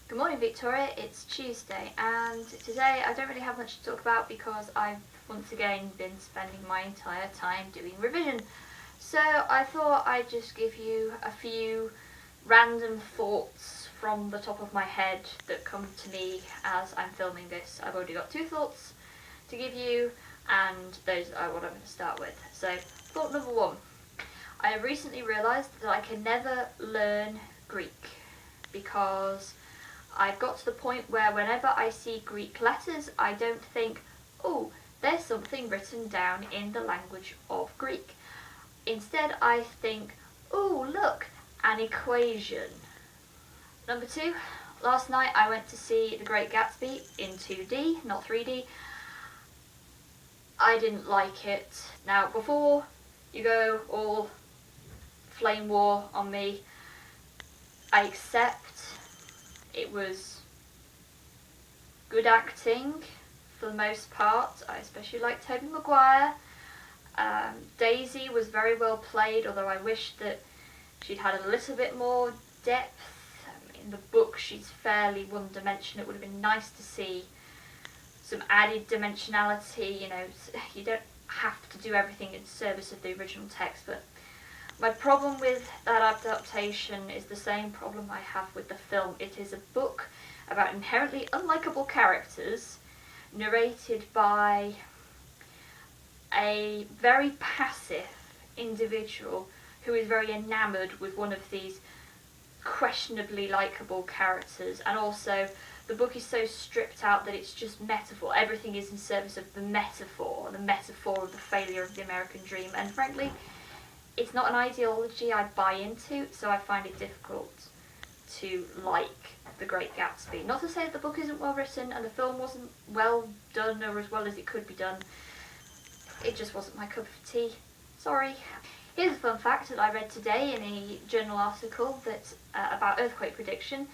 Good morning, Victoria. It's Tuesday, and today I don't really have much to talk about because I've once again been spending my entire time doing revision. So I thought I'd just give you a few random thoughts from the top of my head that come to me as I'm filming this. I've already got two thoughts to give you, and those are what I'm going to start with. So, thought number one. I have recently realised that I can never learn Greek because I've got to the point where whenever I see Greek letters, I don't think, oh, there's something written down in the language of Greek. Instead, I think, oh, look, an equation. Number two, last night I went to see The Great Gatsby in 2D, not 3D. I didn't like it. Now, before you go all flame war on me, I accept it was good acting for the most part. I especially liked Tobey Maguire. Daisy was very well played, although I wish that she'd had a little bit more depth. In the book she's fairly one-dimensional. It would have been nice to see some added dimensionality. You know, you don't have to do everything in service of the original text, but my problem with that adaptation is the same problem I have with the film. It is a book about inherently unlikable characters, narrated by a very passive individual who is very enamoured with one of these questionably likeable characters, and also the book is so stripped out that it's just metaphor. Everything is in service of the metaphor of the failure of the American dream, and frankly, it's not an ideology I buy into, so I find it difficult to like The Great Gatsby. Not to say that the book isn't well written and the film wasn't well done or as well as it could be done. It just wasn't my cup of tea. Sorry. Here's a fun fact that I read today in a journal article that about earthquake prediction.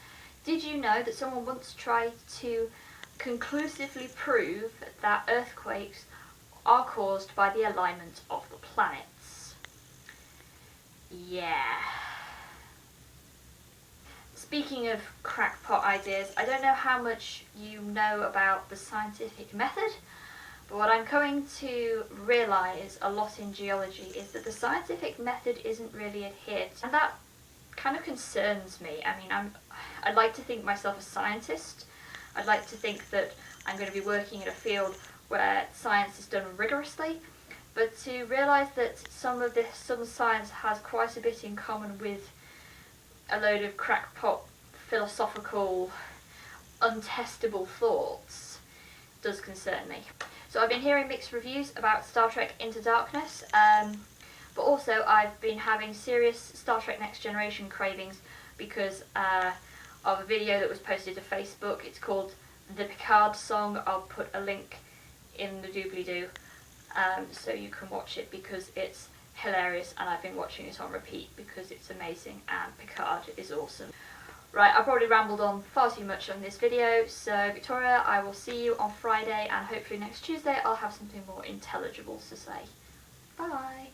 Did you know that someone once tried to conclusively prove that earthquakes are caused by the alignment of the planets? Yeah. Speaking of crackpot ideas, I don't know how much you know about the scientific method, but what I'm coming to realise a lot in geology is that the scientific method isn't really adhered, and that kind of concerns me. I mean, I'd like to think myself a scientist. I'd like to think that I'm going to be working in a field where science is done rigorously, but to realise that some science has quite a bit in common with a load of crackpot, philosophical, untestable thoughts does concern me. So I've been hearing mixed reviews about Star Trek Into Darkness, but also I've been having serious Star Trek Next Generation cravings because of a video that was posted to Facebook. It's called The Picard Song. I'll put a link in the doobly-doo so you can watch it because it's hilarious, and I've been watching it on repeat because it's amazing and Picard is awesome. Right, I've probably rambled on far too much on this video, so Victoria, I will see you on Friday, and hopefully next Tuesday I'll have something more intelligible to say. Bye!